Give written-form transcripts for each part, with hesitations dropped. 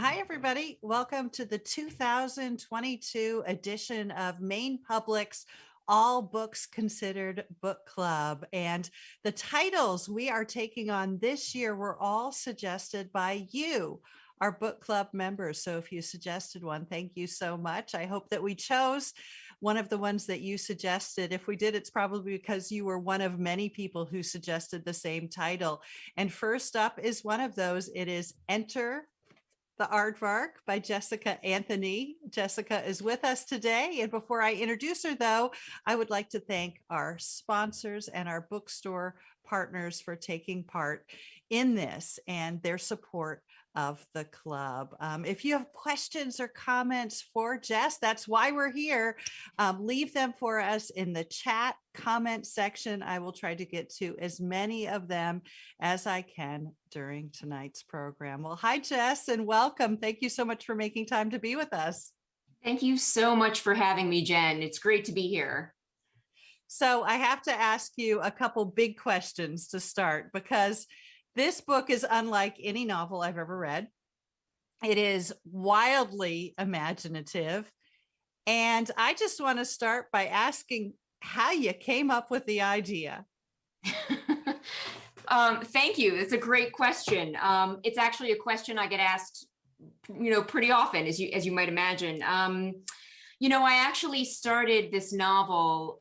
Hi, everybody. Welcome to the 2022 edition of Maine Public's All Books Considered Book Club. And the titles we are taking on this year were all suggested by you, our book club members. So if you suggested one, thank you so much. I hope that we chose one of the ones that you suggested. If we did, it's probably because you were one of many people who suggested the same title. And first up is one of those. It is Enter the Aardvark by Jessica Anthony. Jessica is with us today. And before I introduce her, though, I would like to thank our sponsors and our bookstore partners for taking part in this and their support of the club. If you have questions or comments for Jess, that's why we're here. Leave them for us in the chat comment section. I will try to get to as many of them as I can during tonight's program. Well, hi, Jess, and welcome. Thank you so much for making time to be with us. Thank you so much for having me, Jen. It's great to be here. So I have to ask you a couple big questions to start, because this book is unlike any novel I've ever read. It is wildly imaginative. And I just want to start by asking how you came up with the idea. Thank you. It's a great question. It's actually a question I get asked, pretty often, as you might imagine. I actually started this novel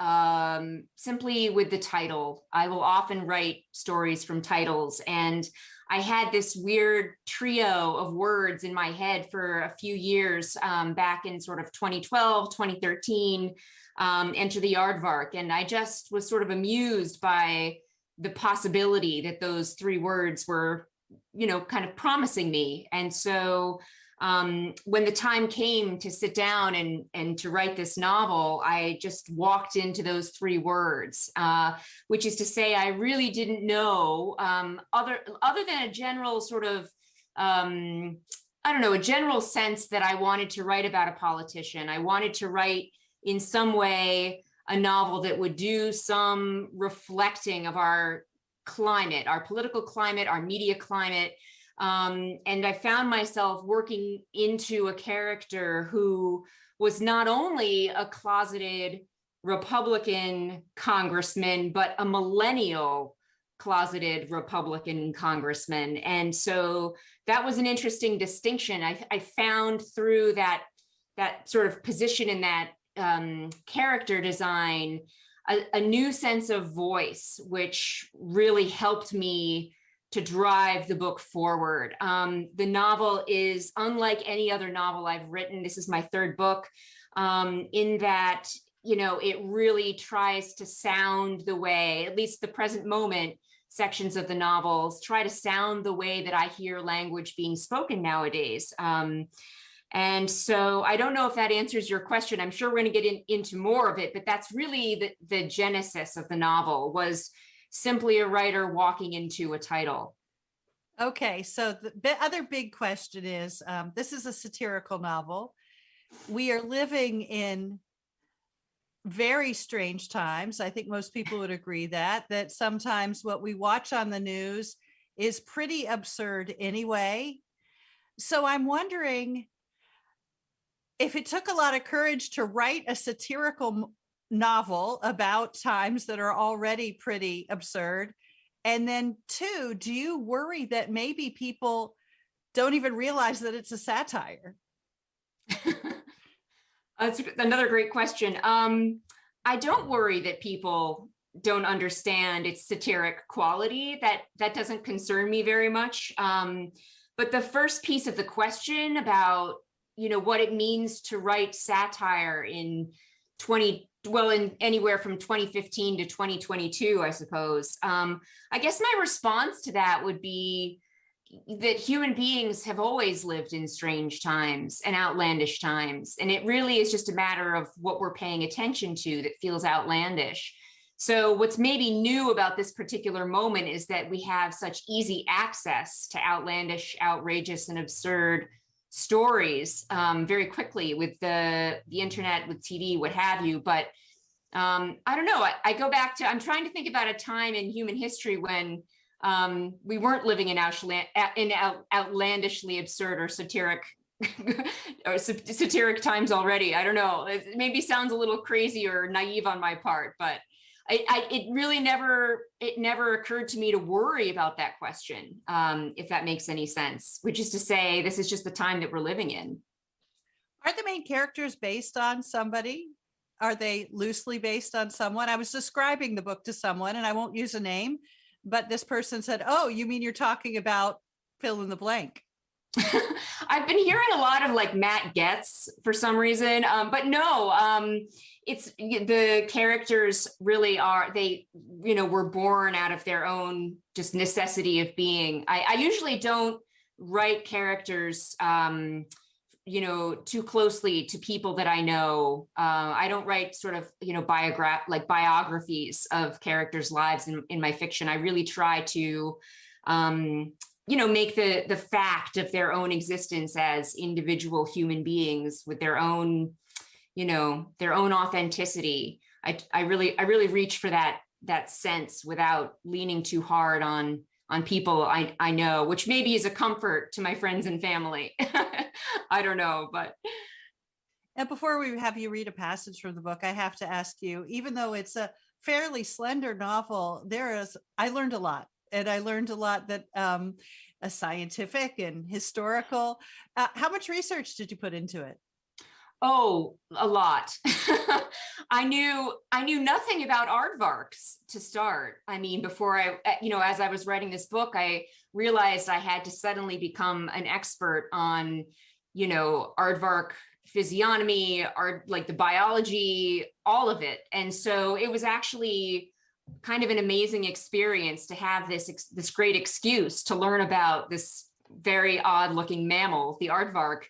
simply with the title. I will often write stories from titles, and I had this weird trio of words in my head for a few years back in sort of 2012, 2013, Enter the Aardvark. And I just was sort of amused by the possibility that those three words were, kind of promising me. And so when the time came to sit down and to write this novel, I just walked into those three words, which is to say, I really didn't know other than a general sort of, a general sense that I wanted to write about a politician. I wanted to write in some way a novel that would do some reflecting of our climate, our political climate, our media climate. And I found myself working into a character who was not only a closeted Republican congressman, but a millennial closeted Republican congressman. And so that was an interesting distinction. I found through that sort of position in that character design, a new sense of voice, which really helped me to drive the book forward. The novel is unlike any other novel I've written. This is my third book, in that, it really tries to sound the way, at least the present moment sections of the novels, try to sound the way that I hear language being spoken nowadays. And so I don't know if that answers your question. I'm sure we're going to get into more of it, but that's really the genesis of the novel, was simply a writer walking into a title. Okay, so the other big question is, this is a satirical novel. We are living in very strange times. I think most people would agree that sometimes what we watch on the news is pretty absurd anyway. So I'm wondering if it took a lot of courage to write a satirical novel about times that are already pretty absurd. And then two, do you worry that maybe people don't even realize that it's a satire? That's another great question. I don't worry that people don't understand its satiric quality. That doesn't concern me very much. But the first piece of the question about, what it means to write satire in anywhere from 2015 to 2022, I suppose. I guess my response to that would be that human beings have always lived in strange times and outlandish times. And it really is just a matter of what we're paying attention to that feels outlandish. So what's maybe new about this particular moment is that we have such easy access to outlandish, outrageous, and absurd stories very quickly with the internet, with TV, what have you. But I don't know, I go back to, I'm trying to think about a time in human history when we weren't living in outlandishly absurd or satiric or satiric times already. I don't know. It maybe sounds a little crazy or naive on my part, but it really never occurred to me to worry about that question, if that makes any sense, which is to say, this is just the time that we're living in. Are the main characters based on somebody? Are they loosely based on someone? I was describing the book to someone, and I won't use a name, but this person said, "Oh, you mean you're talking about fill in the blank?" I've been hearing a lot of like Matt Getz for some reason, but no, it's the characters really are, they, were born out of their own just necessity of being. I usually don't write characters, too closely to people that I know. I don't write sort of, biographies of characters' lives in my fiction. I really try to, make the fact of their own existence as individual human beings with their own, their own authenticity. I really reach for that sense without leaning too hard on people I know, which maybe is a comfort to my friends and family. I don't know, but. And before we have you read a passage from the book, I have to ask you, even though it's a fairly slender novel, I learned a lot. And I learned a lot that a scientific and historical. How much research did you put into it? Oh, a lot. I knew nothing about aardvarks to start. I mean, before as I was writing this book, I realized I had to suddenly become an expert on, aardvark physiognomy, like the biology, all of it. And so it was actually kind of an amazing experience to have this great excuse to learn about this very odd looking mammal, the aardvark.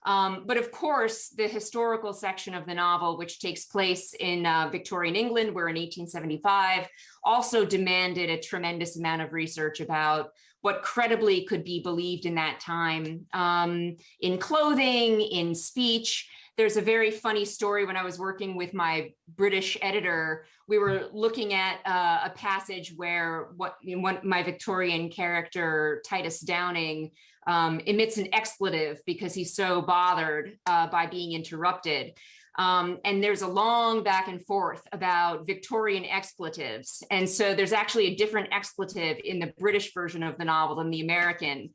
But of course, the historical section of the novel, which takes place in Victorian England, we're in 1875, also demanded a tremendous amount of research about what credibly could be believed in that time, in clothing, in speech. There's a very funny story. When I was working with my British editor, we were looking at a passage where my Victorian character, Titus Downing, emits an expletive because he's so bothered by being interrupted. And there's a long back and forth about Victorian expletives. And so there's actually a different expletive in the British version of the novel than the American.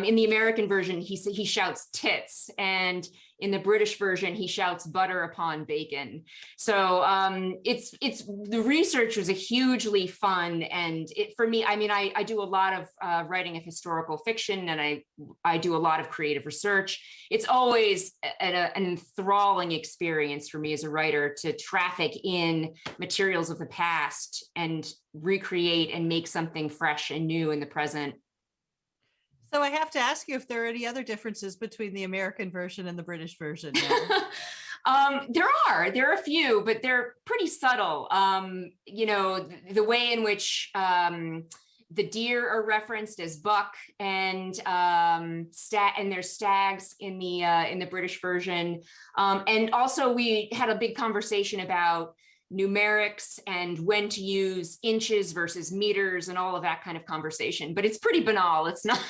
In the American version, he shouts tits, and in the British version, he shouts butter upon bacon. So it's the research was a hugely fun, and for me, I mean, I do a lot of writing of historical fiction, and I do a lot of creative research. It's always an enthralling experience for me as a writer to traffic in materials of the past and recreate and make something fresh and new in the present. So I have to ask you if there are any other differences between the American version and the British version. There are a few, but they're pretty subtle. The way in which the deer are referenced as buck, and there's stags in the British version. And also we had a big conversation about numerics and when to use inches versus meters and all of that kind of conversation, but it's pretty banal. It's not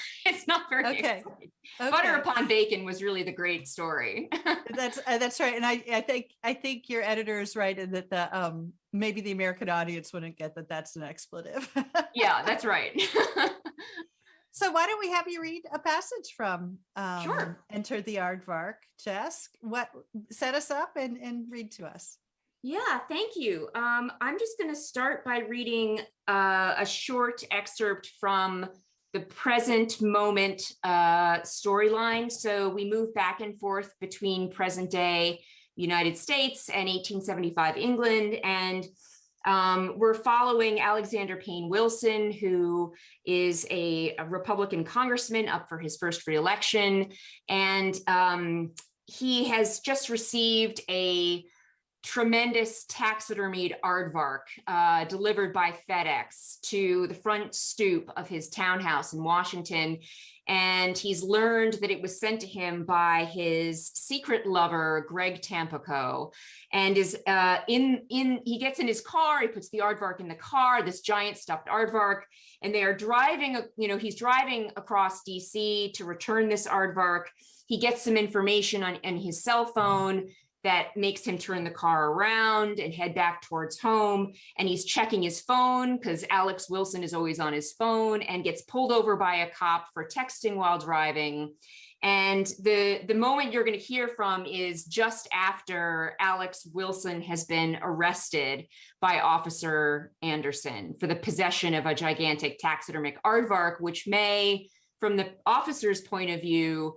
very okay. exciting. Butter upon bacon was really the great story. That's right. And I think your editor is right in that maybe the American audience wouldn't get that that's an expletive. Yeah, that's right. So why don't we have you read a passage from Sure. Enter the Aardvark, Jess? Set us up and read to us. Yeah, thank you. I'm just going to start by reading a short excerpt from the present moment storyline. So we move back and forth between present day United States and 1875 England. And we're following Alexander Payne Wilson, who is a Republican congressman up for his first reelection. And he has just received a tremendous taxidermied aardvark delivered by FedEx to the front stoop of his townhouse in Washington. And he's learned that it was sent to him by his secret lover, Greg Tampico, and is he gets in his car, he puts the aardvark in the car, this giant stuffed aardvark, and they are driving, he's driving across DC to return this aardvark. He gets some information on his cell phone that makes him turn the car around and head back towards home. And he's checking his phone because Alex Wilson is always on his phone, and gets pulled over by a cop for texting while driving. And the moment you're going to hear from is just after Alex Wilson has been arrested by Officer Anderson for the possession of a gigantic taxidermic aardvark, which may, from the officer's point of view,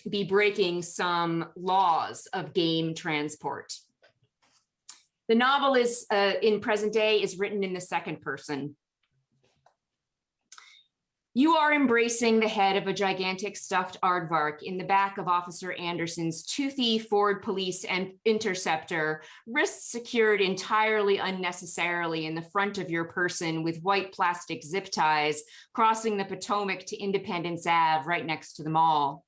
be breaking some laws of game transport. The novel is in present day is written in the second person. You are embracing the head of a gigantic stuffed aardvark in the back of Officer Anderson's toothy Ford Police and Interceptor, wrists secured entirely unnecessarily in the front of your person with white plastic zip ties, crossing the Potomac to Independence Ave right next to the mall.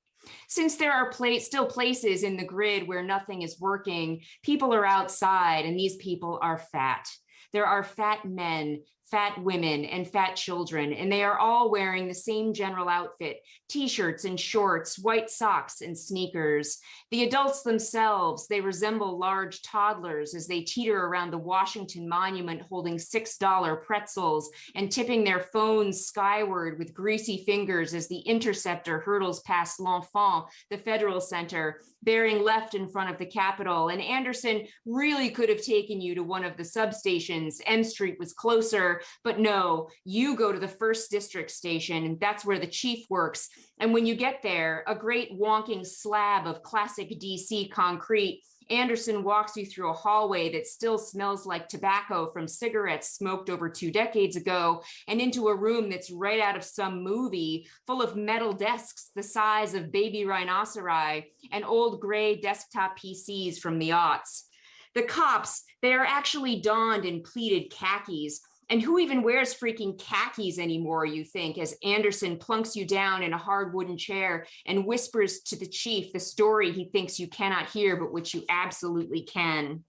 Since there are still places in the grid where nothing is working, people are outside, and these people are fat. There are fat men, fat women, and fat children, and they are all wearing the same general outfit, t-shirts and shorts, white socks and sneakers. The adults themselves, they resemble large toddlers as they teeter around the Washington Monument holding $6 pretzels and tipping their phones skyward with greasy fingers as the Interceptor hurtles past L'Enfant, the Federal Center, bearing left in front of the Capitol. And Anderson really could have taken you to one of the substations. M Street was closer, but no, you go to the 1st District station, and that's where the chief works. And when you get there, a great wonking slab of classic DC concrete, Anderson walks you through a hallway that still smells like tobacco from cigarettes smoked over 2 decades ago, and into a room that's right out of some movie, full of metal desks the size of baby rhinoceri and old gray desktop PCs from the aughts. The cops, they are actually donned in pleated khakis. And who even wears freaking khakis anymore, you think, as Anderson plunks you down in a hard wooden chair and whispers to the chief the story he thinks you cannot hear, but which you absolutely can.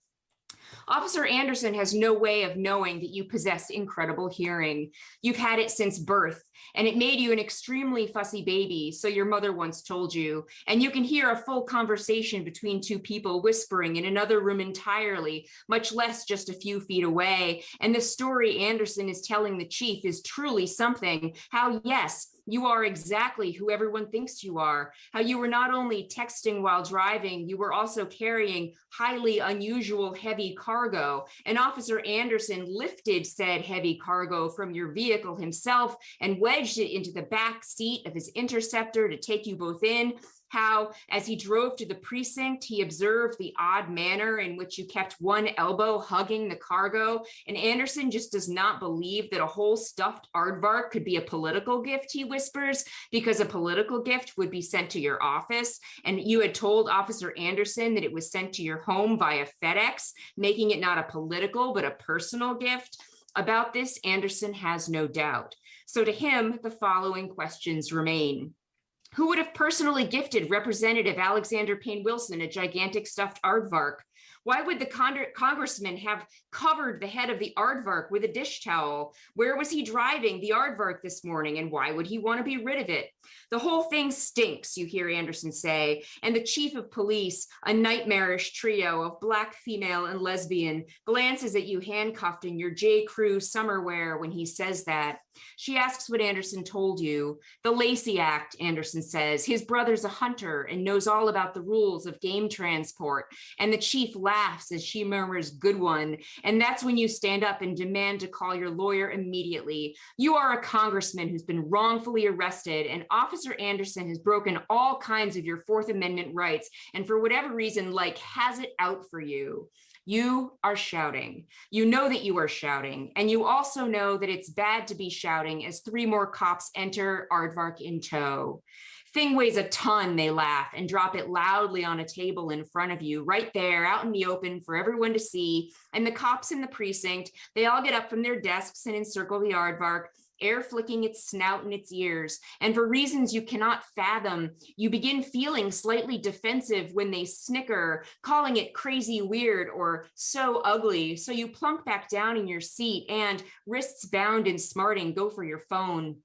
Officer Anderson has no way of knowing that you possess incredible hearing. You've had it since birth, and it made you an extremely fussy baby, so your mother once told you. And you can hear a full conversation between 2 people whispering in another room entirely, much less just a few feet away. And the story Anderson is telling the chief is truly something. How, yes, you are exactly who everyone thinks you are. How you were not only texting while driving, you were also carrying highly unusual heavy cargo. And Officer Anderson lifted said heavy cargo from your vehicle himself and wedged it into the back seat of his Interceptor to take you both in. How, as he drove to the precinct, he observed the odd manner in which you kept one elbow hugging the cargo. And Anderson just does not believe that a whole stuffed aardvark could be a political gift, he whispers, because a political gift would be sent to your office. And you had told Officer Anderson that it was sent to your home via FedEx, making it not a political, but a personal gift. About this, Anderson has no doubt. So to him, the following questions remain. Who would have personally gifted Representative Alexander Payne Wilson a gigantic stuffed aardvark? Why would the congressman have covered the head of the aardvark with a dish towel? Where was he driving the aardvark this morning, and why would he want to be rid of it? The whole thing stinks, you hear Anderson say, and the chief of police, a nightmarish trio of Black, female, and lesbian, glances at you handcuffed in your J. Crew summer wear when he says that. She asks what Anderson told you. The Lacey Act, Anderson says. His brother's a hunter and knows all about the rules of game transport. And the chief laughs as she murmurs, good one. And that's when you stand up and demand to call your lawyer immediately. You are a congressman who's been wrongfully arrested, and Officer Anderson has broken all kinds of your Fourth Amendment rights, and for whatever reason, like, has it out for you. You are shouting. You know that you are shouting, and you also know that it's bad to be shouting as 3 more cops enter Aardvark in tow. thing weighs a ton, they laugh and drop it loudly on a table in front of you, right there out in the open for everyone to see. And the cops in the precinct, they all get up from their desks and encircle the aardvark, air flicking its snout and its ears. And for reasons you cannot fathom, you begin feeling slightly defensive when they snicker, calling it crazy weird or so ugly. So you plunk back down in your seat and, wrists bound and smarting, go for your phone.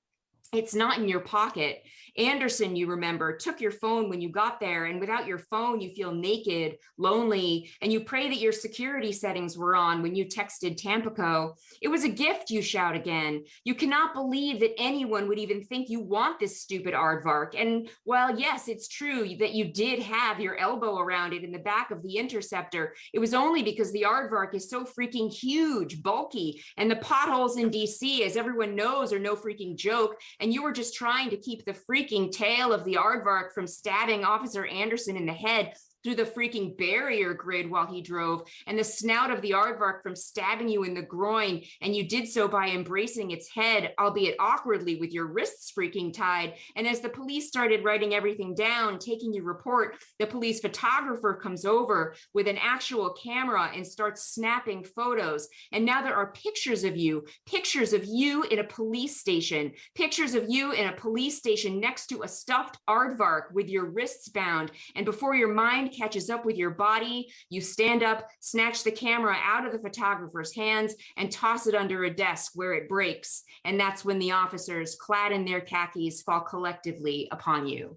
It's not in your pocket. Anderson, you remember, took your phone when you got there, and without your phone, you feel naked, lonely, and you pray that your security settings were on when you texted Tampico. It was a gift, you shout again. You cannot believe that anyone would even think you want this stupid aardvark. And while yes, it's true that you did have your elbow around it in the back of the Interceptor, it was only because the aardvark is so freaking huge, bulky, and the potholes in DC, as everyone knows, are no freaking joke. And you were just trying to keep the freaking tail of the aardvark from stabbing Officer Anderson in the head through the freaking barrier grid while he drove, and the snout of the aardvark from stabbing you in the groin, and you did so by embracing its head, albeit awkwardly, with your wrists freaking tied. And as the police started writing everything down, taking your report, the police photographer comes over with an actual camera and starts snapping photos. And now there are pictures of you in a police station, pictures of you in a police station next to a stuffed aardvark with your wrists bound. And before your mind catches up with your body, you stand up, snatch the camera out of the photographer's hands, and toss it under a desk where it breaks. And that's when the officers, clad in their khakis, fall collectively upon you.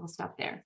I'll stop there.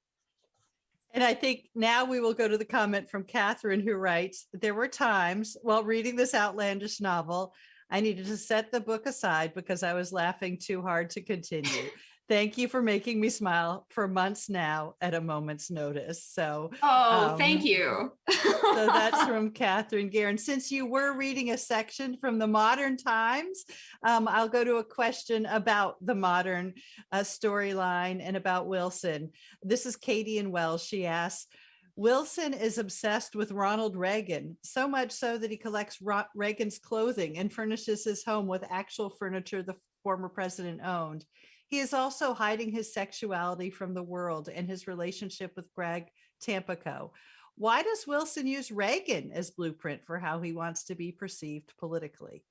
And I think now we will go to the comment from Catherine, who writes, there were times while reading this outlandish novel, I needed to set the book aside because I was laughing too hard to continue. Thank you for making me smile for months now at a moment's notice. So, thank you. So that's from Catherine Guerin. Since you were reading a section from the modern times, I'll go to a question about the modern storyline and about Wilson. This is Katie in Wells. She asks, Wilson is obsessed with Ronald Reagan, so much so that he collects Reagan's clothing and furnishes his home with actual furniture the former president owned. He is also hiding his sexuality from the world and his relationship with Greg Tampico. Why does Wilson use Reagan as blueprint for how he wants to be perceived politically?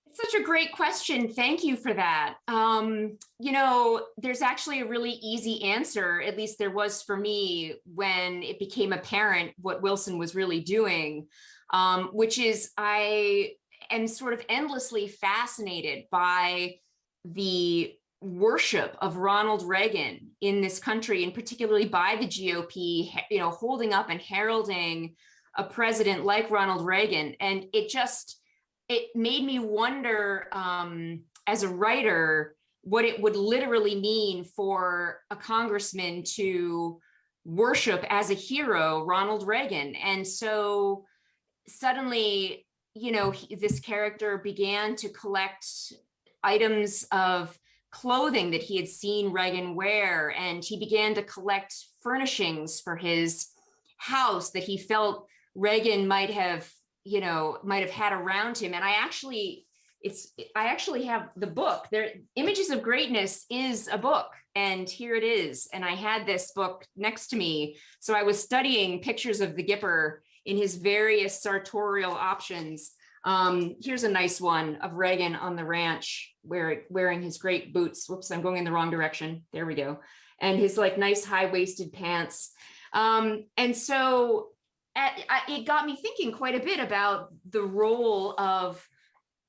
It's such a great question. Thank you for that. You know, there's actually a really easy answer, at least there was for me when it became apparent what Wilson was really doing, which is I am sort of endlessly fascinated by the worship of Ronald Reagan in this country, and particularly by the GOP, you know, holding up and heralding a president like Ronald Reagan. And it made me wonder, as a writer, what it would literally mean for a congressman to worship as a hero Ronald Reagan. And so suddenly, you know, this character began to collect items of clothing that he had seen Reagan wear, and he began to collect furnishings for his house that he felt Reagan might have had around him. And I actually have the book there. Images of Greatness is a book, and here it is. And I had this book next to me, so I was studying pictures of the Gipper in his various sartorial options. Here's a nice one of Reagan on the ranch wearing his great boots. Whoops, I'm going in the wrong direction. There we go. And his like nice high-waisted pants. And so it got me thinking quite a bit about the role of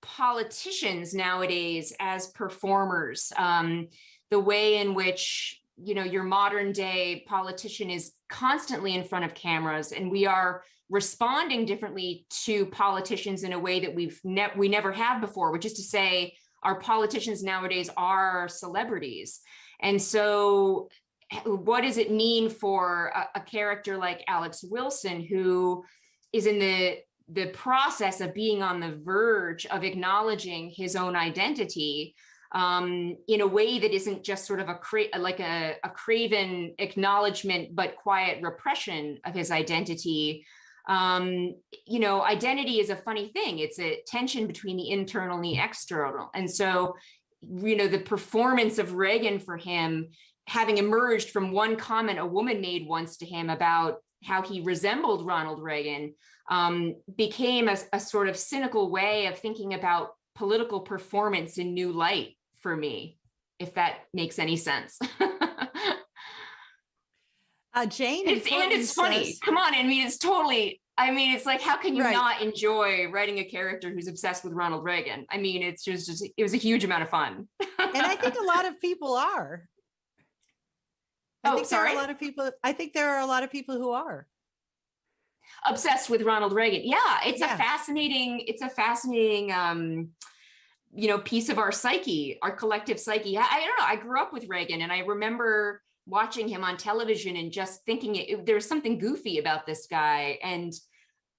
politicians nowadays as performers, the way in which, you know, your modern day politician is constantly in front of cameras, and we are responding differently to politicians in a way that we never have before, which is to say our politicians nowadays are celebrities. And so what does it mean for a character like Alex Wilson, who is in the process of being on the verge of acknowledging his own identity in a way that isn't just sort of a craven acknowledgement, but quiet repression of his identity? You know, identity is a funny thing. It's a tension between the internal and the external. And so the performance of Reagan for him, having emerged from one comment a woman made once to him about how he resembled Ronald Reagan, became a sort of cynical way of thinking about political performance in new light for me, if that makes any sense. Jane, it's funny. Come on, I mean, it's like, how can you not enjoy writing a character who's obsessed with Ronald Reagan? I mean, it was a huge amount of fun. And I think a lot of people are. I think there are a lot of people who are obsessed with Ronald Reagan. Yeah, it's a fascinating, piece of our psyche, our collective psyche. I don't know. I grew up with Reagan, and I remember watching him on television and just thinking there's something goofy about this guy. And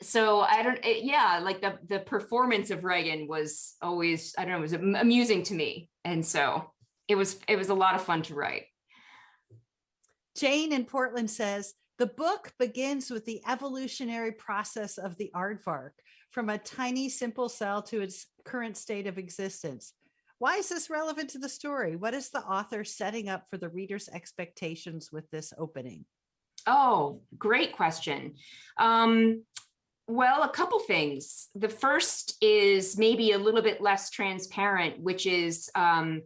so like the performance of Reagan was always, it was amusing to me. And so it was a lot of fun to write. Jane in Portland says, the book begins with the evolutionary process of the aardvark from a tiny, simple cell to its current state of existence. Why is this relevant to the story? What is the author setting up for the reader's expectations with this opening? Oh, great question. Well, a couple things. The first is maybe a little bit less transparent, which is I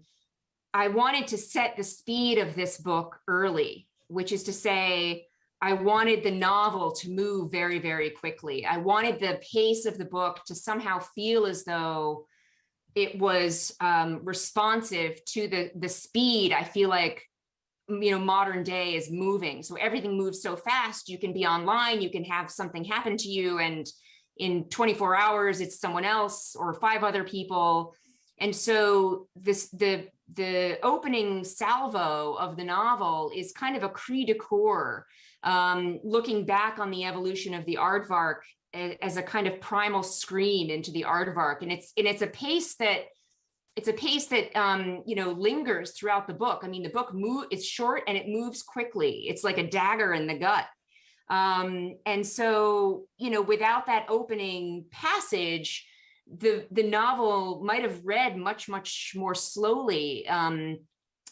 wanted to set the speed of this book early, which is to say, I wanted the novel to move very, very quickly. I wanted the pace of the book to somehow feel as though it was responsive to the speed I feel like modern day is moving. So everything moves so fast. You can be online, you can have something happen to you, and in 24 hours it's someone else or 5 other people. And so the opening salvo of the novel is kind of a cri de coeur, looking back on the evolution of the aardvark as a kind of primal scream into the aardvark. And it's a pace that lingers throughout the book. I mean, the book it's short and it moves quickly. It's like a dagger in the gut. And so, without that opening passage, the novel might have read much, much more slowly.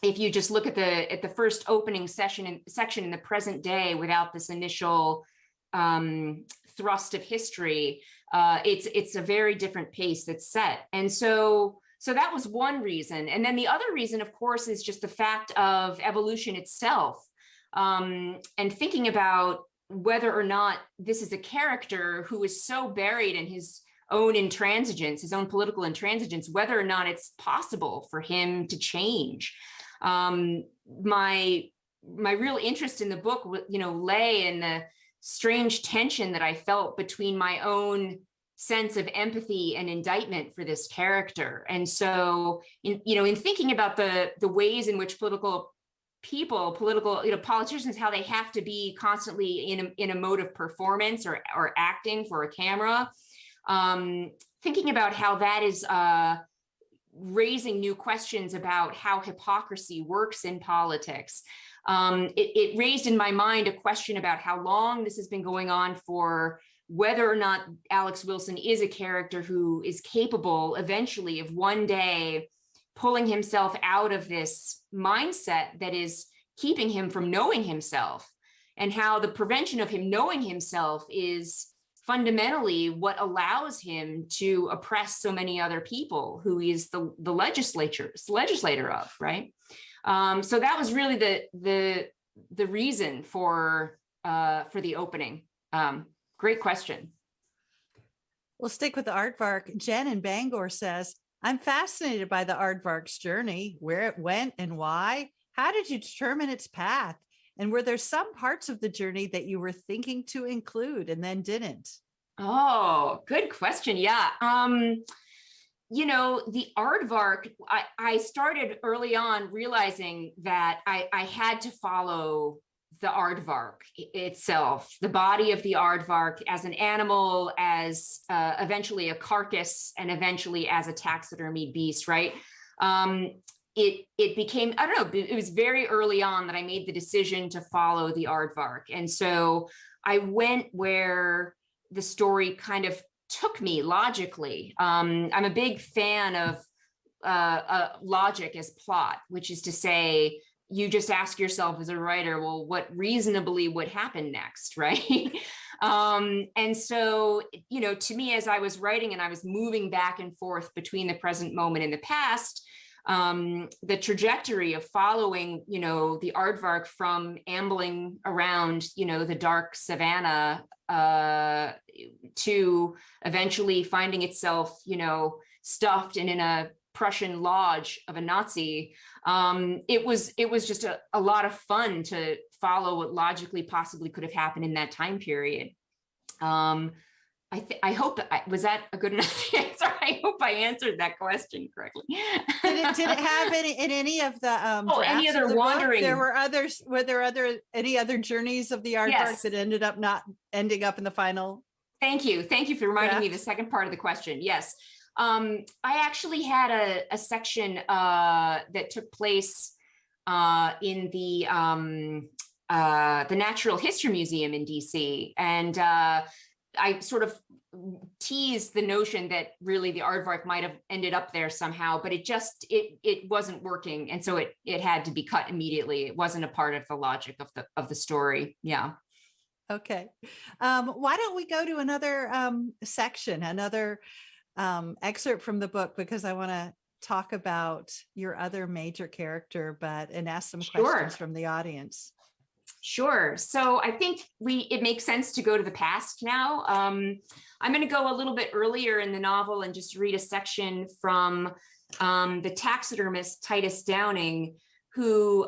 If you just look at the first opening section in the present day, without this initial thrust of history, it's a very different pace that's set. And so that was one reason. And then the other reason, of course, is just the fact of evolution itself, and thinking about whether or not this is a character who is so buried in his own intransigence, his own political intransigence, whether or not it's possible for him to change. My real interest in the book, lay in the strange tension that I felt between my own sense of empathy and indictment for this character. And so, in thinking about the ways in which politicians, how they have to be constantly in a mode of performance or acting for a camera, thinking about how that is raising new questions about how hypocrisy works in politics. It raised in my mind a question about how long this has been going on for, whether or not Alex Wilson is a character who is capable eventually of one day pulling himself out of this mindset that is keeping him from knowing himself, and how the prevention of him knowing himself is fundamentally what allows him to oppress so many other people who he is the legislator of, right? So that was really the reason for the opening. Great question. We'll stick with the aardvark. Jen in Bangor says, I'm fascinated by the aardvark's journey, where it went and why. How did you determine its path? And were there some parts of the journey that you were thinking to include and then didn't? Oh, good question. Yeah. The aardvark, I started early on realizing that I had to follow the aardvark itself, the body of the aardvark as an animal, as eventually a carcass, and eventually as a taxidermied beast, right? It became, I don't know, it was very early on that I made the decision to follow the aardvark. And so I went where the story kind of took me logically. I'm a big fan of logic as plot, which is to say, you just ask yourself as a writer, well, what reasonably would happen next, right? And so, you know, to me, as I was writing and I was moving back and forth between the present moment and the past, the trajectory of following, you know, the aardvark from ambling around, you know, the dark savannah to eventually finding itself, you know, stuffed and in a Prussian lodge of a Nazi. It was just a lot of fun to follow what logically possibly could have happened in that time period. I hope was that a good enough answer? I hope I answered that question correctly. Did it have any of the any other wandering? There were others. Were there any other journeys of the aardvark Yes. that ended up not ending up in the final? Thank you for reminding me the second part of the question. Yes. I actually had a section that took place in the Natural History Museum in DC, and I sort of teased the notion that really the aardvark might have ended up there somehow, but it wasn't working, and so it had to be cut immediately. It wasn't a part of the logic of the story. Yeah. Okay. Why don't we go to another section, another excerpt from the book, because I want to talk about your other major character, and ask some questions from the audience. Sure. So I think it makes sense to go to the past now. I'm going to go a little bit earlier in the novel and just read a section from the taxidermist Titus Downing, who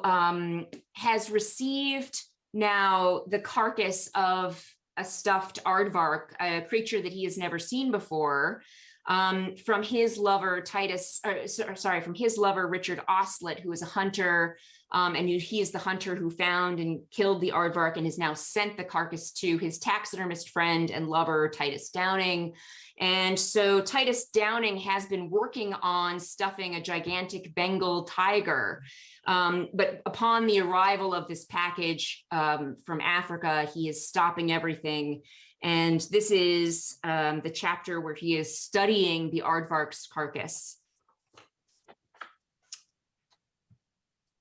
has received now the carcass of a stuffed aardvark, a creature that he has never seen before, from his lover from his lover Richard Oslet, who is a hunter, and he is the hunter who found and killed the aardvark and has now sent the carcass to his taxidermist friend and lover Titus Downing. And so Titus Downing has been working on stuffing a gigantic Bengal tiger. But upon the arrival of this package from Africa, he is stopping everything. And this is the chapter where he is studying the aardvark's carcass.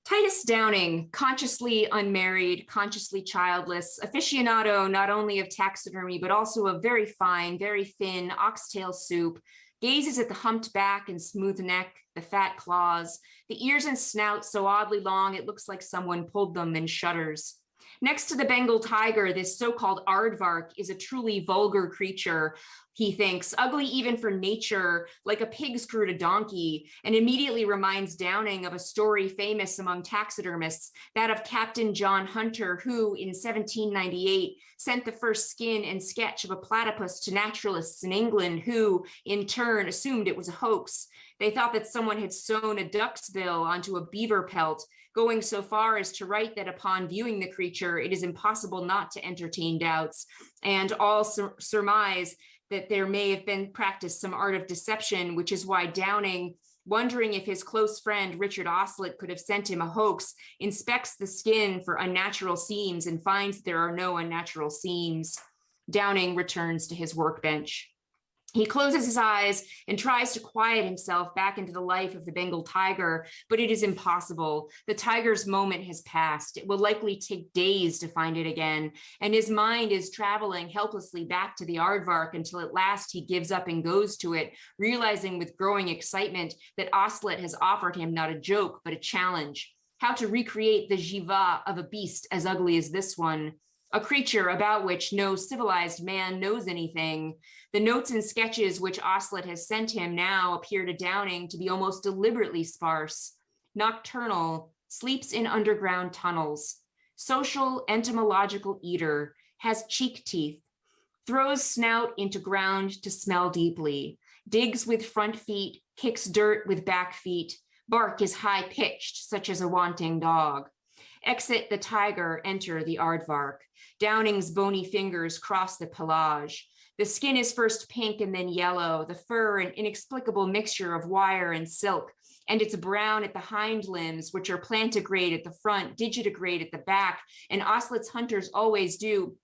Titus Downing, consciously unmarried, consciously childless, aficionado not only of taxidermy, but also of very fine, very thin oxtail soup, gazes at the humped back and smooth neck, the fat claws, the ears and snout so oddly long it looks like someone pulled them, and shudders. Next to the Bengal tiger, this so-called aardvark is a truly vulgar creature, he thinks, ugly even for nature, like a pig screwed a donkey, and immediately reminds Downing of a story famous among taxidermists, that of Captain John Hunter, who in 1798 sent the first skin and sketch of a platypus to naturalists in England, who in turn assumed it was a hoax. They thought that someone had sewn a duck's bill onto a beaver pelt, going so far as to write that upon viewing the creature, it is impossible not to entertain doubts, and all surmise that there may have been practiced some art of deception, which is why Downing, wondering if his close friend Richard Oslet could have sent him a hoax, inspects the skin for unnatural seams and finds there are no unnatural seams. Downing returns to his workbench. He closes his eyes and tries to quiet himself back into the life of the Bengal tiger, but it is impossible. The tiger's moment has passed. It will likely take days to find it again, and his mind is traveling helplessly back to the aardvark until at last he gives up and goes to it, realizing with growing excitement that Oslet has offered him not a joke, but a challenge. How to recreate the jiva of a beast as ugly as this one, a creature about which no civilized man knows anything. The notes and sketches which Oslet has sent him now appear to Downing to be almost deliberately sparse. Nocturnal, sleeps in underground tunnels. Social entomological eater, has cheek teeth. Throws snout into ground to smell deeply. Digs with front feet, kicks dirt with back feet. Bark is high-pitched, such as a wanting dog. Exit the tiger, enter the aardvark. Downing's bony fingers cross the pelage. The skin is first pink and then yellow, the fur an inexplicable mixture of wire and silk, and it's brown at the hind limbs, which are plantigrade at the front, digitigrade at the back, and Oslet's hunters always do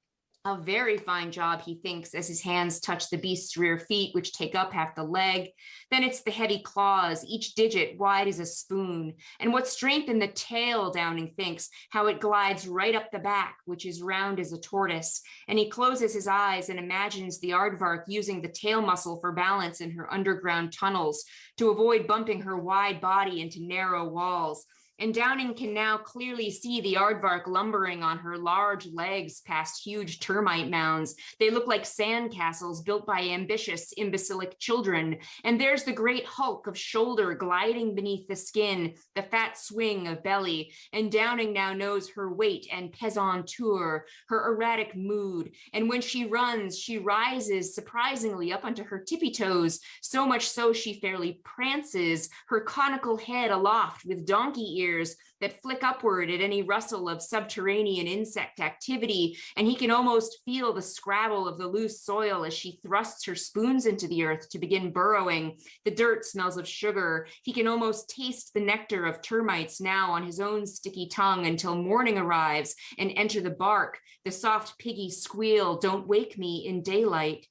A very fine job, he thinks, as his hands touch the beast's rear feet, which take up half the leg. Then it's the heavy claws, each digit wide as a spoon. And what strength in the tail, Downing thinks, how it glides right up the back, which is round as a tortoise. And he closes his eyes and imagines the aardvark using the tail muscle for balance in her underground tunnels to avoid bumping her wide body into narrow walls. And Downing can now clearly see the aardvark lumbering on her large legs past huge termite mounds. They look like sand castles built by ambitious, imbecilic children. And there's the great hulk of shoulder gliding beneath the skin, the fat swing of belly. And Downing now knows her weight and pesanteur, her erratic mood. And when she runs, she rises surprisingly up onto her tippy toes, so much so she fairly prances, her conical head aloft with donkey ears that flick upward at any rustle of subterranean insect activity, and he can almost feel the scrabble of the loose soil as she thrusts her spoons into the earth to begin burrowing. The dirt smells of sugar. He can almost taste the nectar of termites now on his own sticky tongue until morning arrives and Enter the Bark, the soft piggy squeal, "Don't wake me in daylight."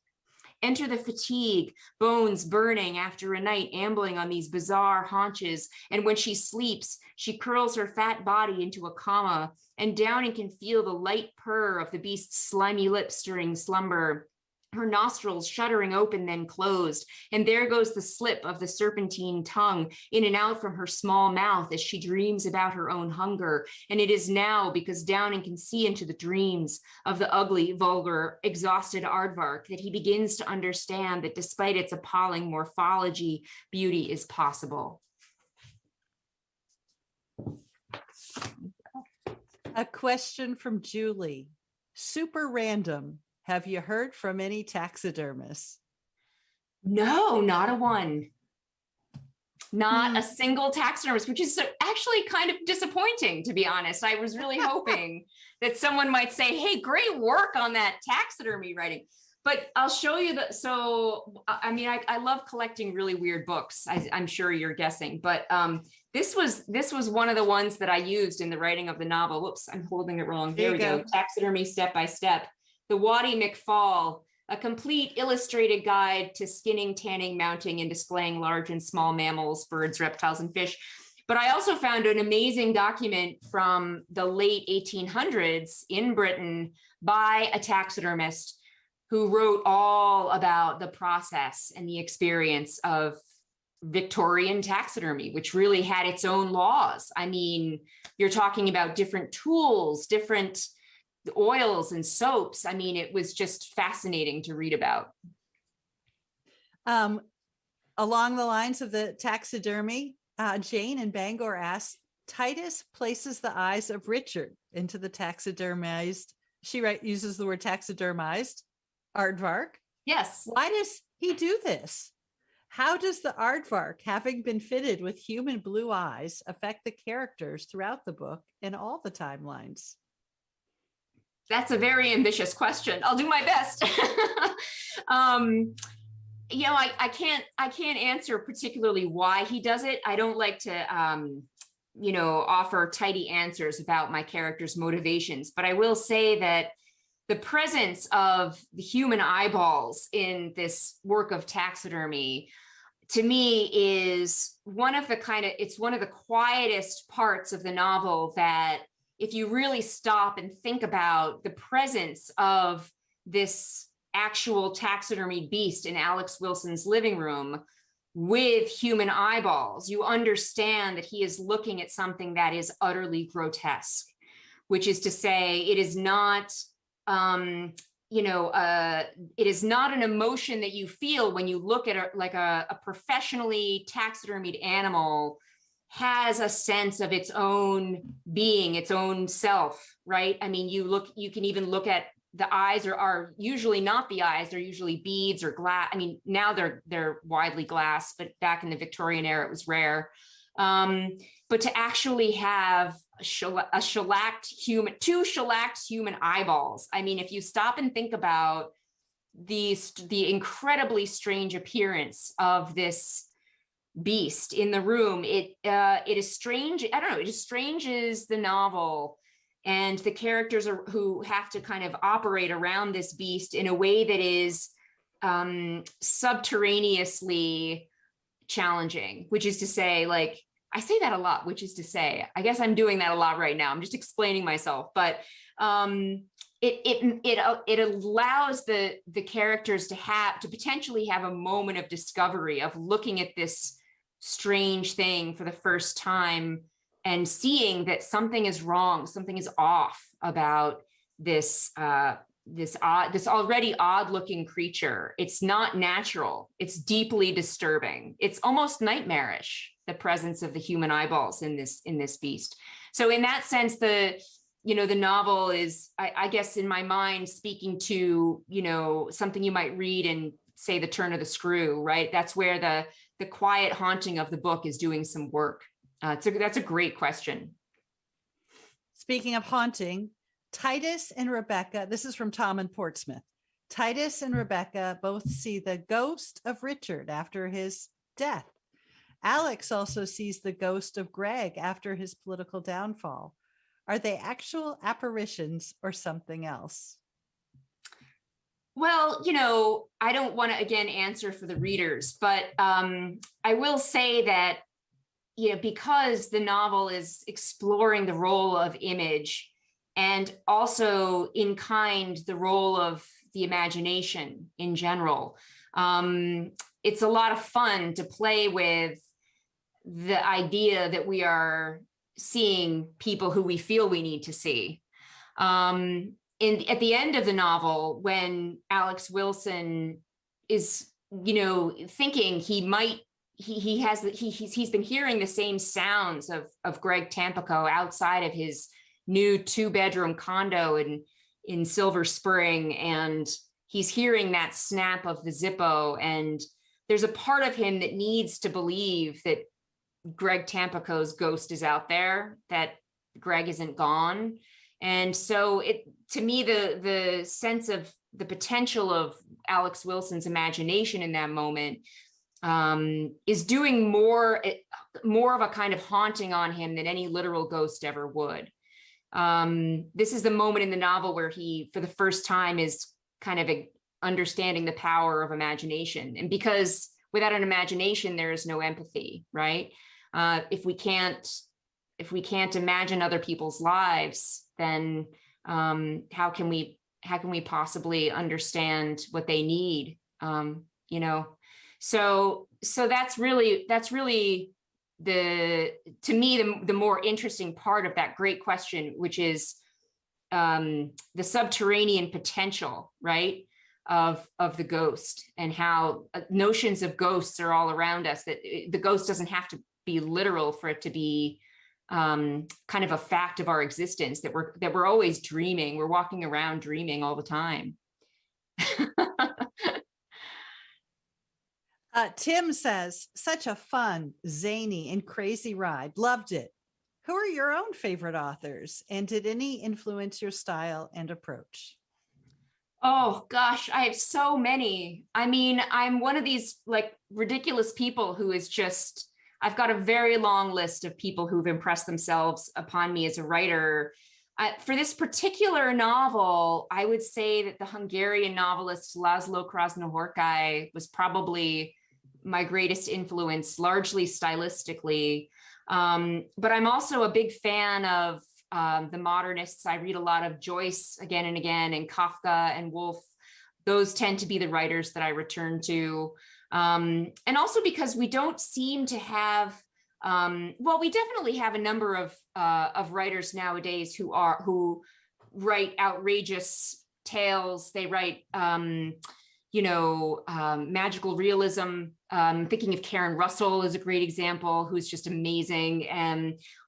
Enter the fatigue, bones burning after a night ambling on these bizarre haunches. And when she sleeps, she curls her fat body into a comma, and Downing can feel the light purr of the beast's slimy lips during slumber. Her nostrils shuddering open, then closed. And there goes the slip of the serpentine tongue in and out from her small mouth as she dreams about her own hunger. And it is now, because Downing can see into the dreams of the ugly, vulgar, exhausted aardvark, that he begins to understand that despite its appalling morphology, beauty is possible. A question from Julie. Super random. Have you heard from any taxidermists? No, not a one. Not a single taxidermist, which is actually kind of disappointing, to be honest. I was really hoping that someone might say, hey, great work on that taxidermy writing. But I'll show you so, I mean, I love collecting really weird books. I'm sure you're guessing, but this was one of the ones that I used in the writing of the novel. Whoops, I'm holding it wrong. There we go. Taxidermy Step by Step. The Waddy McFall, a complete illustrated guide to skinning, tanning, mounting, and displaying large and small mammals, birds, reptiles, and fish. But I also found an amazing document from the late 1800s in Britain by a taxidermist who wrote all about the process and the experience of Victorian taxidermy, which really had its own laws. I mean, you're talking about different tools, different oils and soaps. I mean, it was just fascinating to read about. Along the lines of the taxidermy, Jane in Bangor asks, Titus places the eyes of Richard into the taxidermized, uses the word taxidermized aardvark. Yes. Why does he do this? How does the aardvark, having been fitted with human blue eyes, affect the characters throughout the book and all the timelines? That's a very ambitious question. I'll do my best. You know, I can't answer particularly why he does it. I don't like to, you know, offer tidy answers about my character's motivations, but I will say that the presence of the human eyeballs in this work of taxidermy, to me, is one of the it's one of the quietest parts of the novel that, if you really stop and think about the presence of this actual taxidermy beast in Alex Wilson's living room with human eyeballs, you understand that he is looking at something that is utterly grotesque, which is to say, it is not, you know, it is not an emotion that you feel when you look at a professionally taxidermied animal has a sense of its own being, its own self, right? I mean, you can even look at the eyes are usually not the eyes, they're usually beads or glass. I mean, now they're widely glass, but back in the Victorian era, it was rare. But to actually have two shellacked human eyeballs. I mean, if you stop and think about the incredibly strange appearance of this beast in the room, it is strange. I don't know, it estranges the novel and the characters who have to kind of operate around this beast in a way that is subterraneously challenging, which is to say, like, I say that a lot, which is to say, I guess I'm doing that a lot right now. I'm just explaining myself, but it allows the characters to potentially have a moment of discovery, of looking at this strange thing for the first time and seeing that something is wrong, something is off about this already odd looking creature. It's not natural. It's deeply disturbing. It's almost nightmarish, the presence of the human eyeballs in this beast. So in that sense, the novel is, I guess, in my mind, speaking to, something you might read in, say, The Turn of the Screw, right? That's where the quiet haunting of the book is doing some work. That's a great question. Speaking of haunting, Titus and Rebecca, this is from Tom in Portsmouth. Titus and Rebecca both see the ghost of Richard after his death. Alex also sees the ghost of Greg after his political downfall. Are they actual apparitions or something else? Well, I don't want to, again, answer for the readers, but I will say that, because the novel is exploring the role of image and also in kind the role of the imagination in general, it's a lot of fun to play with the idea that we are seeing people who we feel we need to see. At the end of the novel, when Alex Wilson is, thinking he's been hearing the same sounds of Greg Tampico outside of his new 2-bedroom condo in Silver Spring, and he's hearing that snap of the Zippo, and there's a part of him that needs to believe that Greg Tampico's ghost is out there, that Greg isn't gone. And so to me, the sense of the potential of Alex Wilson's imagination in that moment is doing more of a kind of haunting on him than any literal ghost ever would. This is the moment in the novel where he, for the first time, is kind of understanding the power of imagination. And because without an imagination, there is no empathy, right? If we can't imagine other people's lives, then how can we possibly understand what they need? So that's really to me the more interesting part of that great question, which is the subterranean potential, right, of the ghost, and how notions of ghosts are all around us, that the ghost doesn't have to be literal for it to be kind of a fact of our existence, that we're always dreaming. We're walking around dreaming all the time. Tim says, such a fun, zany, and crazy ride. Loved it. Who are your own favorite authors, and did any influence your style and approach? Oh gosh, I have so many. I mean, I'm one of these like ridiculous people who is just, I've got a very long list of people who've impressed themselves upon me as a writer. For this particular novel, I would say that the Hungarian novelist Laszlo Krasznahorkai was probably my greatest influence, largely stylistically. But I'm also a big fan of the modernists. I read a lot of Joyce again and again, and Kafka and Woolf. Those tend to be the writers that I return to. And also because we don't seem to have, well, we definitely have a number of writers nowadays who write outrageous tales. They write, magical realism. Thinking of Karen Russell is a great example, who's just amazing.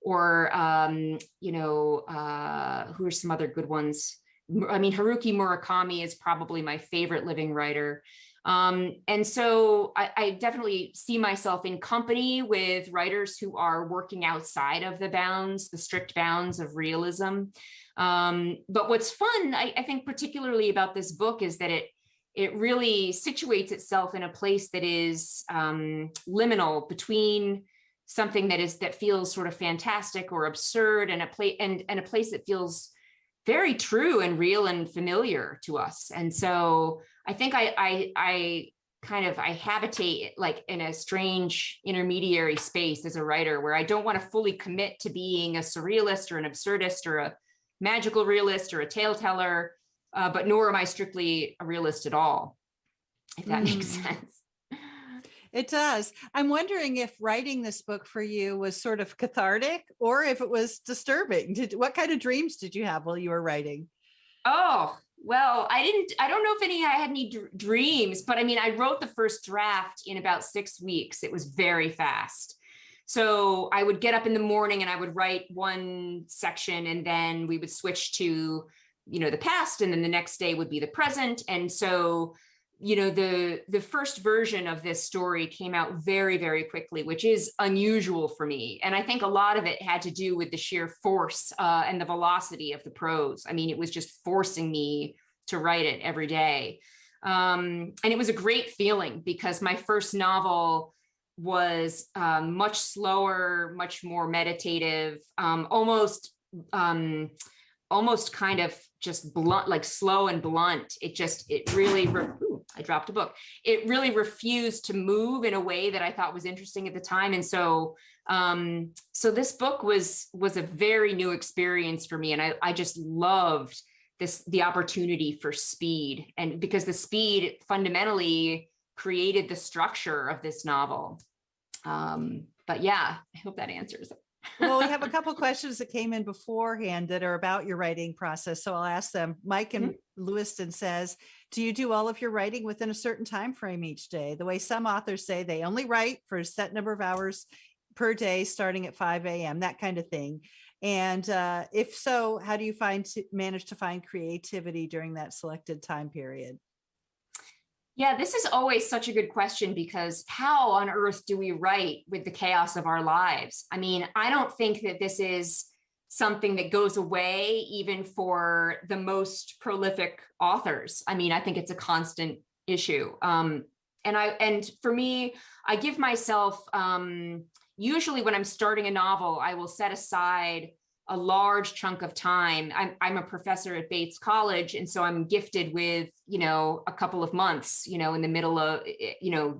Or who are some other good ones? I mean, Haruki Murakami is probably my favorite living writer. And so I definitely see myself in company with writers who are working outside of the strict bounds of realism. But what's fun, I think, particularly about this book is that it really situates itself in a place that is liminal between something that feels sort of fantastic or absurd, and a place that feels very true and real and familiar to us. And so I think I habitate like in a strange intermediary space as a writer, where I don't want to fully commit to being a surrealist or an absurdist or a magical realist or a tale teller, but nor am I strictly a realist at all, if that makes sense. It does. I'm wondering if writing this book for you was sort of cathartic, or if it was disturbing. What kind of dreams did you have while you were writing? Oh, well, I don't know if I had any dreams, but I mean, I wrote the first draft in about 6 weeks. It was very fast. So I would get up in the morning and I would write one section, and then we would switch to, the past, and then the next day would be the present. And so the first version of this story came out very, very quickly, which is unusual for me. And I think a lot of it had to do with the sheer force and the velocity of the prose. I mean, it was just forcing me to write it every day. And it was a great feeling, because my first novel was much slower, much more meditative, almost kind of just blunt, like slow and blunt. It really, I dropped a book. It really refused to move in a way that I thought was interesting at the time. And so, so this book was a very new experience for me. And I just loved the opportunity for speed, and because the speed fundamentally created the structure of this novel. But yeah, I hope that answers it. Well, we have a couple questions that came in beforehand that are about your writing process, so I'll ask them. Mike in Lewiston says, do you do all of your writing within a certain time frame each day? The way some authors say they only write for a set number of hours per day, starting at 5 a.m., that kind of thing. And if so, how do you manage to find creativity during that selected time period? Yeah, this is always such a good question, because how on earth do we write with the chaos of our lives? I mean, I don't think that this is something that goes away even for the most prolific authors. I mean, I think it's a constant issue. And for me, I give myself, usually when I'm starting a novel, I will set aside a large chunk of time. I'm a professor at Bates College. And so I'm gifted with, a couple of months, in the middle of,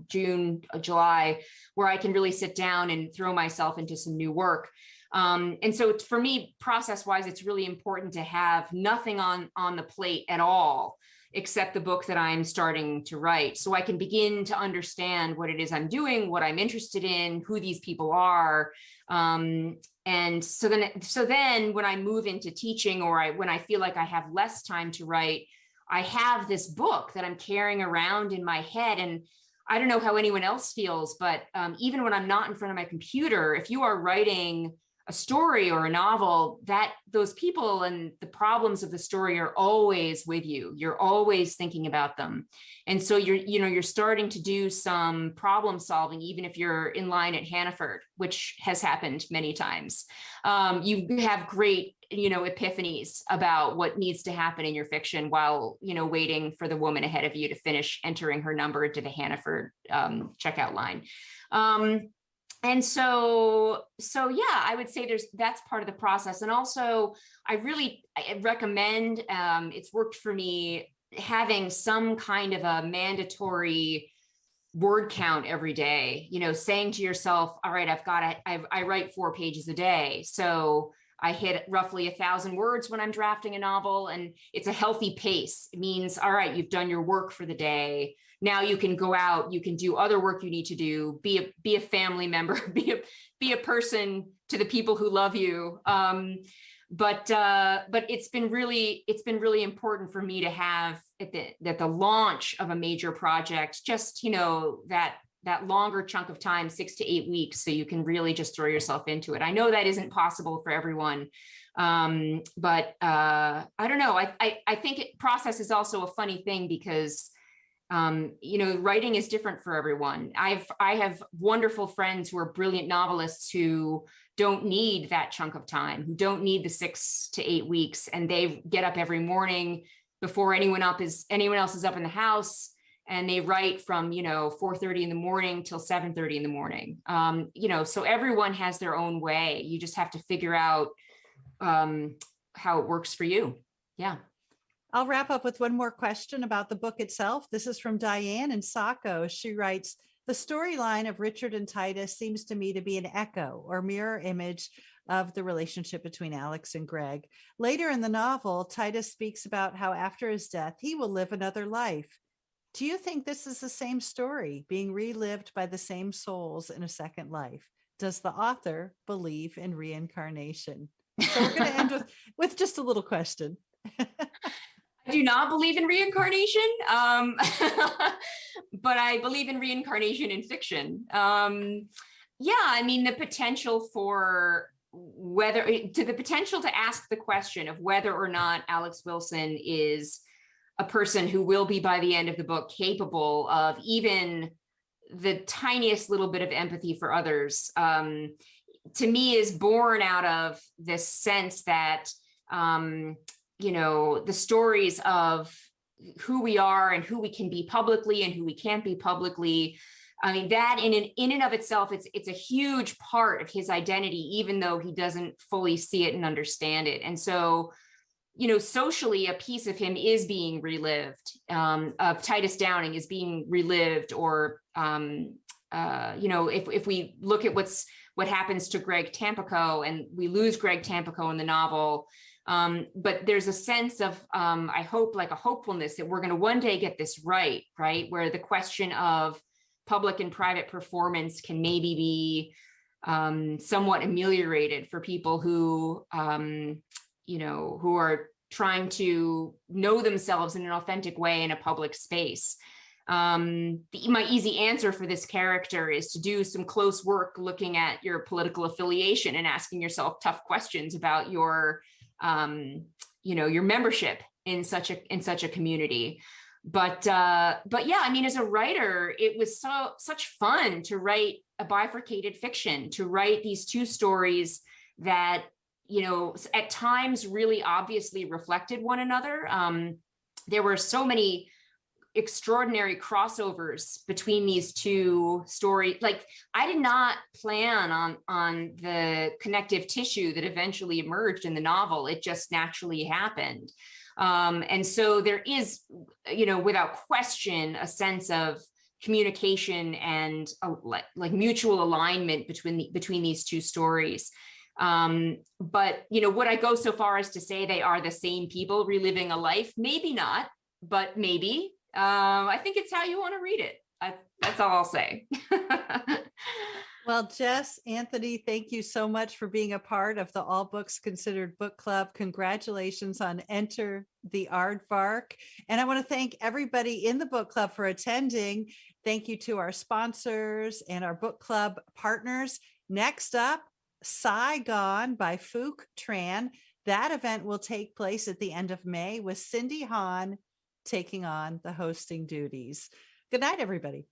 June, July, where I can really sit down and throw myself into some new work. And so for me, process-wise, it's really important to have nothing on the plate at all, except the book that I'm starting to write. So I can begin to understand what it is I'm doing, what I'm interested in, who these people are. And so then when I move into teaching, or when I feel like I have less time to write, I have this book that I'm carrying around in my head. And I don't know how anyone else feels, but even when I'm not in front of my computer, if you are writing a story or a novel, that those people and the problems of the story are always with you. You're always thinking about them. And so you're starting to do some problem solving, even if you're in line at Hannaford, which has happened many times. You have great, epiphanies about what needs to happen in your fiction while, waiting for the woman ahead of you to finish entering her number into the Hannaford checkout line. And so yeah, I would say that's part of the process. And also I recommend, it's worked for me, having some kind of a mandatory word count every day, saying to yourself, all right, I write 4 pages a day. So I hit roughly 1,000 words when I'm drafting a novel, and it's a healthy pace. It means, all right, you've done your work for the day. Now you can go out, you can do other work you need to do, be a family member, be a person to the people who love you. But it's been really important for me to have at the launch of a major project, just, that longer chunk of time, 6 to 8 weeks, so you can really just throw yourself into it. I know that isn't possible for everyone. But I don't know. I think process is also a funny thing, because writing is different for everyone. I have wonderful friends who are brilliant novelists who don't need that chunk of time, who don't need the 6 to 8 weeks, and they get up every morning before anyone else is up in the house, and they write from, 4:30 in the morning till 7:30 in the morning. So everyone has their own way. You just have to figure out how it works for you. Yeah. I'll wrap up with one more question about the book itself. This is from Diane in Saco. She writes, the storyline of Richard and Titus seems to me to be an echo or mirror image of the relationship between Alex and Greg. Later in the novel, Titus speaks about how after his death, he will live another life. Do you think this is the same story being relived by the same souls in a second life? Does the author believe in reincarnation? So we're going to end with just a little question. I do not believe in reincarnation, but I believe in reincarnation in fiction. The potential for the potential to ask the question of whether or not Alex Wilson is a person who will be, by the end of the book, capable of even the tiniest little bit of empathy for others, to me is born out of this sense that, the stories of who we are and who we can be publicly and who we can't be publicly. That in and of itself, it's a huge part of his identity, even though he doesn't fully see it and understand it. And so, socially, a piece of him is being relived, of Titus Downing is being relived, or, if we look at what happens to Greg Tampico, and we lose Greg Tampico in the novel, but there's a sense of, I hope, like a hopefulness that we're going to one day get this right, where the question of public and private performance can maybe be somewhat ameliorated for people who, who are trying to know themselves in an authentic way in a public space. My easy answer for this character is to do some close work looking at your political affiliation and asking yourself tough questions about your membership in such a community. But yeah, as a writer, it was such fun to write a bifurcated fiction, to write these two stories that, at times really obviously reflected one another. There were so many extraordinary crossovers between these two stories. Like, I did not plan on the connective tissue that eventually emerged in the novel. It just naturally happened. And so there is, without question, a sense of communication and like mutual alignment between these two stories. But would I go so far as to say they are the same people reliving a life? Maybe not, but maybe. I think it's how you want to read it. That's all I'll say. Well, Jess, Anthony, thank you so much for being a part of the All Books Considered Book Club. Congratulations on Enter the Aardvark. And I want to thank everybody in the book club for attending. Thank you to our sponsors and our book club partners. Next up, Saigon by Phuc Tran. That event will take place at the end of May with Cindy Hahn taking on the hosting duties. Good night, everybody.